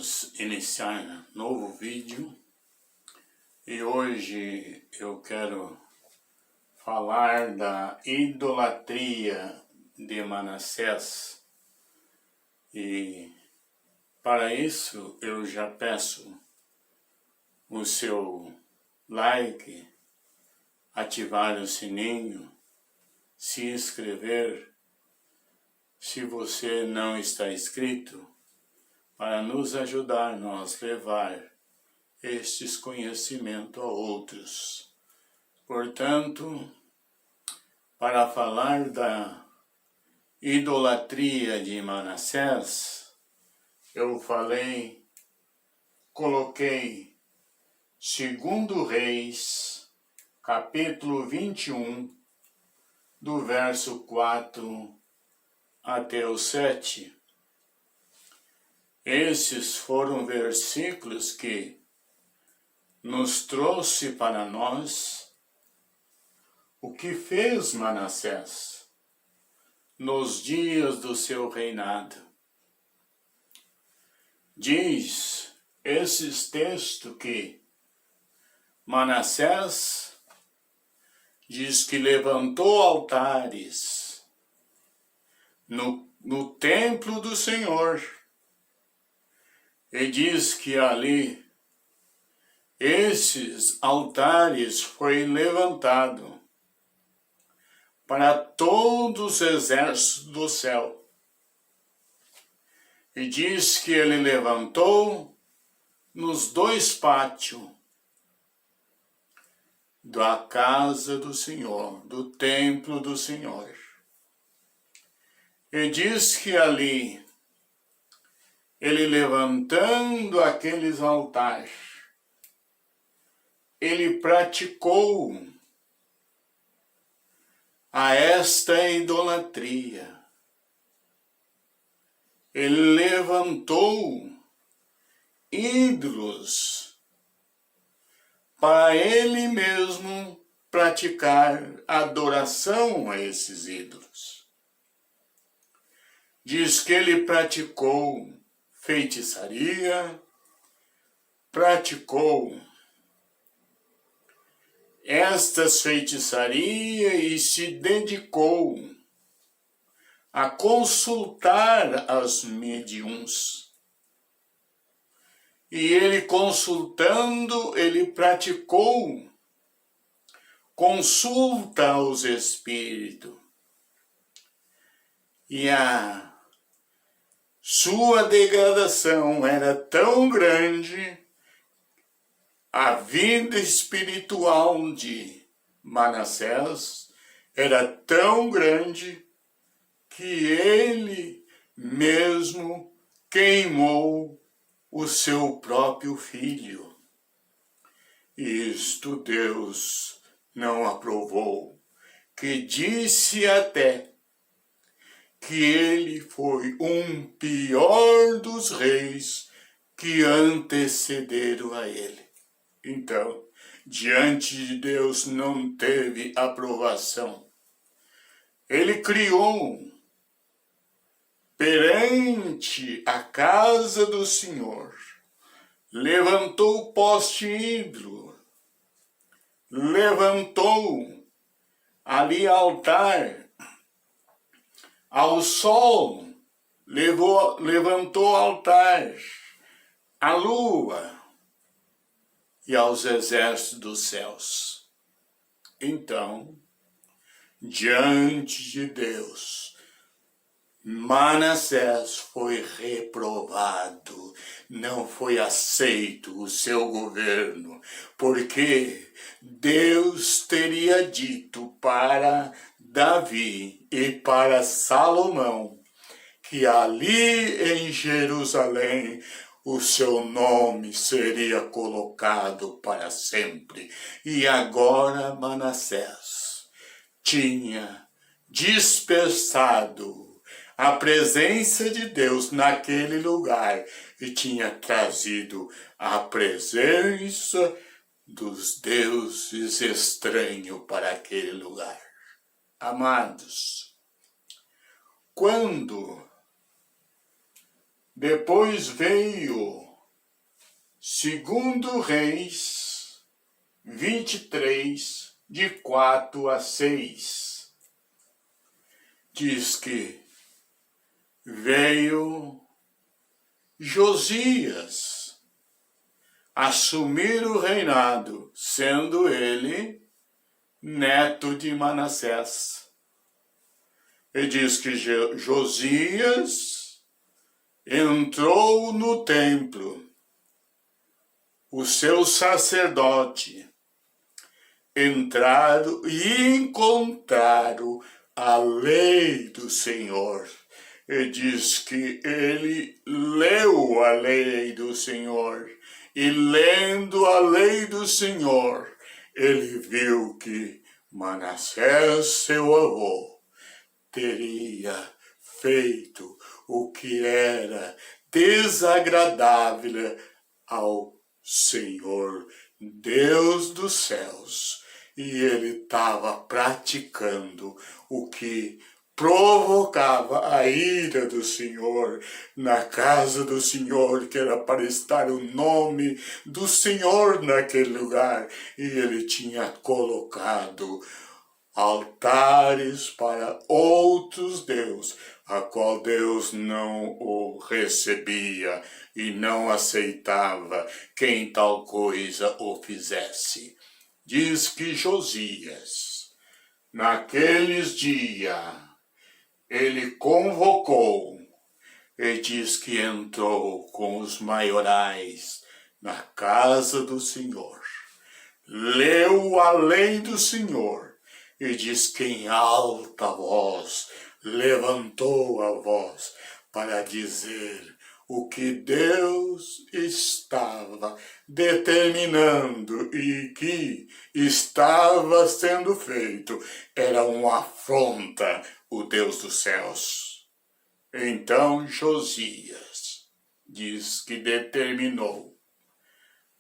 Vamos iniciar novo vídeo e hoje eu quero falar da idolatria de Manassés e para isso eu já peço o seu like, ativar o sininho, se inscrever se você não está inscrito, para nos ajudar nós levar estes conhecimentos a outros. Portanto, para falar da idolatria de Manassés, eu coloquei 2 Reis, capítulo 21, do verso 4 até o 7. Esses foram versículos que nos trouxe para nós o que fez Manassés nos dias do seu reinado. Diz esses textos que Manassés diz que levantou altares no templo do Senhor. E diz que ali, esses altares foi levantado para todos os exércitos do céu. E diz que ele levantou nos 2 pátios da casa do Senhor, do templo do Senhor. E diz que ali, ele levantando aqueles altares, ele praticou a esta idolatria. Ele levantou ídolos para ele mesmo praticar adoração a esses ídolos. Diz que ele praticou feitiçaria, praticou estas feitiçarias e se dedicou a consultar as médiuns. E ele consultando, ele praticou consulta aos espíritos. E a sua degradação era tão grande, a vida espiritual de Manassés era tão grande, que ele mesmo queimou o seu próprio filho. Isto Deus não aprovou, que disse até que ele foi um pior dos reis que antecederam a ele. Então, diante de Deus não teve aprovação. Ele criou perante a casa do Senhor, levantou poste ídolo, levantou ali altar ao sol, levantou altar à lua e aos exércitos dos céus. Então, diante de Deus, Manassés foi reprovado, não foi aceito o seu governo, porque Deus teria dito para Davi e para Salomão que ali em Jerusalém o seu nome seria colocado para sempre. E agora Manassés tinha dispersado a presença de Deus naquele lugar e tinha trazido a presença dos deuses estranhos para aquele lugar. Amados, quando depois veio Segundo Reis 23, de 4 a 6. Diz que veio Josias assumir o reinado, sendo ele neto de Manassés. E diz que Josias entrou no templo, o seu sacerdote entraram e encontraram a lei do Senhor. E diz que ele leu a lei do Senhor. E lendo a lei do Senhor, ele viu que Manassés, seu avô, teria feito o que era desagradável ao Senhor, Deus dos céus, e ele estava praticando o que provocava a ira do Senhor na casa do Senhor, que era para estar o nome do Senhor naquele lugar, e ele tinha colocado altares para outros deuses, a qual Deus não o recebia e não aceitava quem tal coisa o fizesse. Diz que Josias, naqueles dias, ele convocou e diz que entrou com os maiorais na casa do Senhor, leu a lei do Senhor, e diz que em alta voz levantou a voz para dizer o que Deus estava determinando e que estava sendo feito era uma afronta o Deus dos céus. Então Josias diz que determinou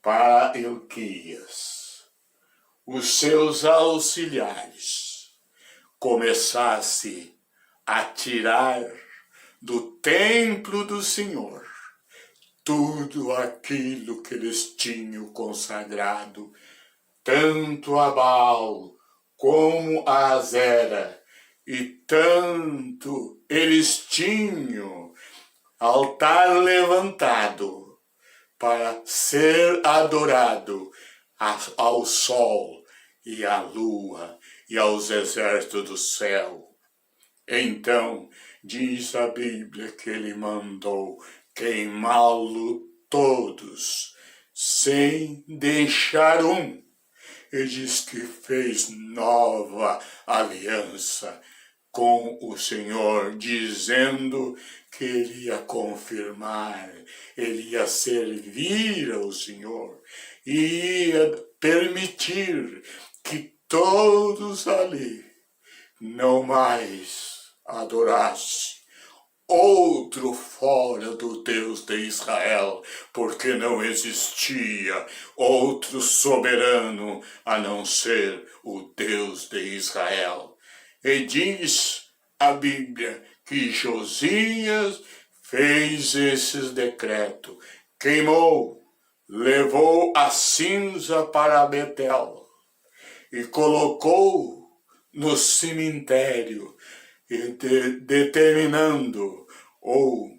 para Ilquias, os seus auxiliares, começasse a tirar do templo do Senhor tudo aquilo que eles tinham consagrado, tanto a Baal como a Azera, e tanto eles tinham altar levantado para ser adorado ao sol e à lua e aos exércitos do céu. Então, diz a Bíblia que ele mandou queimá-lo todos, sem deixar um. E diz que fez nova aliança com o Senhor, dizendo que ele ia confirmar, ele ia servir ao Senhor, e ia permitir que todos ali não mais adorassem outro fora do Deus de Israel, porque não existia outro soberano a não ser o Deus de Israel. E diz a Bíblia que Josias fez esses decretos, queimou, levou a cinza para Betel e colocou no cemitério, determinando ou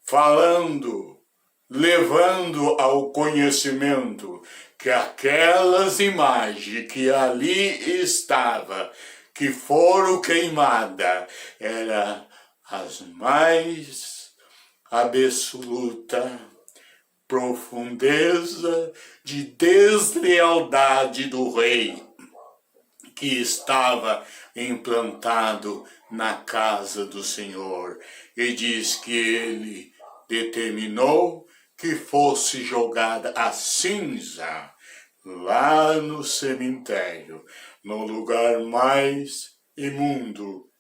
falando, levando ao conhecimento que aquelas imagens que ali estava, que foram queimadas, eram as mais absoluta profundeza de deslealdade do rei, que estava implantado na casa do Senhor, e diz que ele determinou que fosse jogada a cinza lá no cemitério, no lugar mais imundo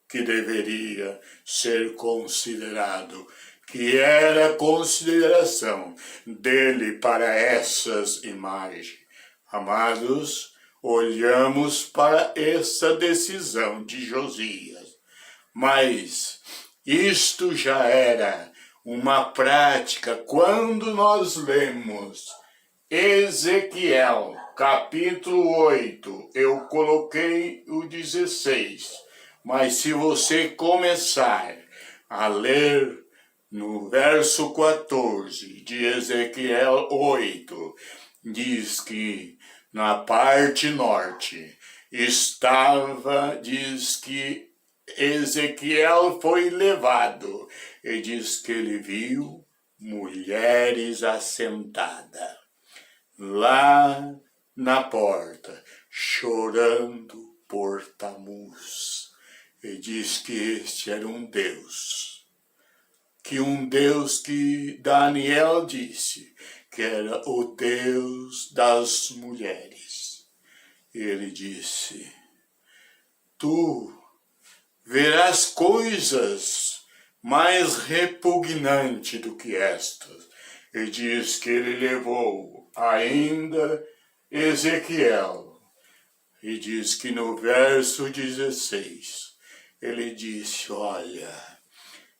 que deveria ser considerado, que era a consideração dele para essas imagens. Amados, olhamos para essa decisão de Josias, mas isto já era uma prática. Quando nós lemos Ezequiel, capítulo 8, eu coloquei o 16, mas se você começar a ler no verso 14 de Ezequiel 8, diz que na parte norte diz que Ezequiel foi levado e diz que ele viu mulheres assentadas lá na porta, chorando por Tamuz. E diz que este era um Deus que Daniel disse que era o Deus das mulheres. Ele disse: tu verás coisas mais repugnantes do que estas. E diz que ele levou ainda Ezequiel. E diz que no verso 16, ele disse: olha,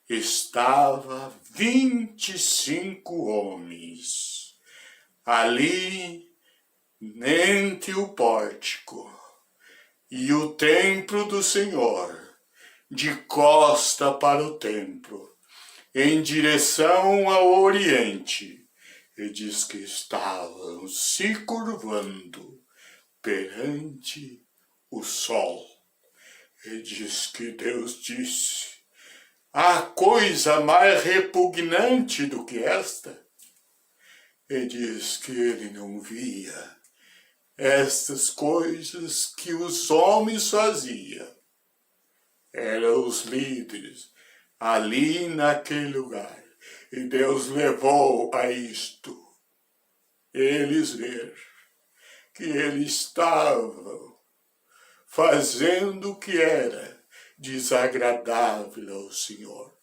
estava 25 homens ali entre o pórtico e o templo do Senhor, de costa para o templo, em direção ao oriente, e diz que estavam se curvando perante o sol. E diz que Deus disse: há coisa mais repugnante do que esta? E diz que ele não via estas coisas que os homens faziam. Eram os líderes ali naquele lugar. E Deus levou a isto. Eles ver que eles estavam fazendo o que era desagradável ao Senhor.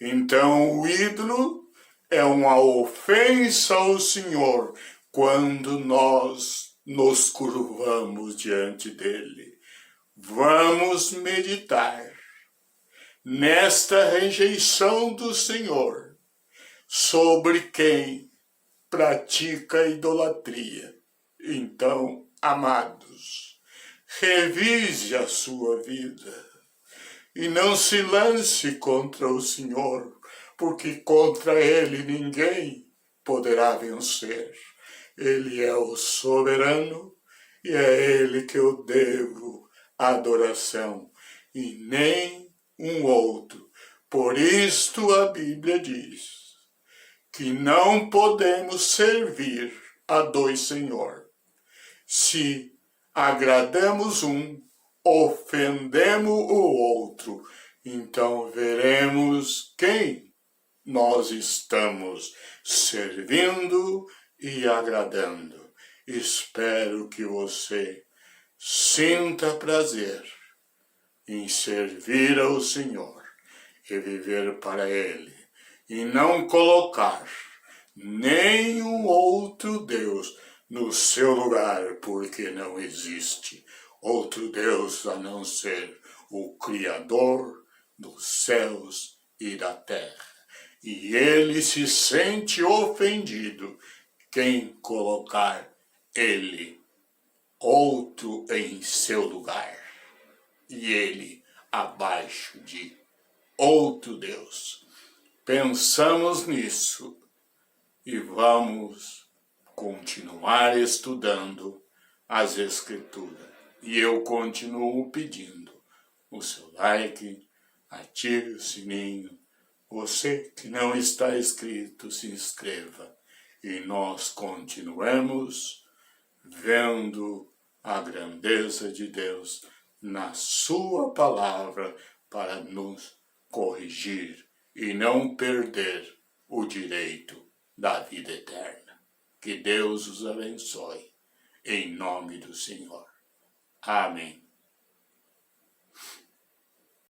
Então o ídolo é uma ofensa ao Senhor quando nós nos curvamos diante dele. Vamos meditar nesta rejeição do Senhor sobre quem pratica idolatria. Então, amados, revise a sua vida e não se lance contra o Senhor, porque contra ele ninguém poderá vencer. Ele é o soberano e é ele que eu devo adoração e nem um outro. Por isto a Bíblia diz que não podemos servir a dois senhores. Se agradamos um, ofendemos o outro, então veremos quem nós estamos servindo e agradando. Espero que você sinta prazer em servir ao Senhor e viver para Ele, e não colocar nenhum outro Deus no seu lugar, porque não existe outro Deus a não ser o Criador dos céus e da terra. E ele se sente ofendido quem colocar ele outro em seu lugar, e ele abaixo de outro Deus. Pensamos nisso e vamos continuar estudando as Escrituras. E eu continuo pedindo o seu like, ative o sininho. Você que não está inscrito, se inscreva. E nós continuemos vendo a grandeza de Deus na sua palavra para nos corrigir e não perder o direito da vida eterna. Que Deus os abençoe, em nome do Senhor. Amém.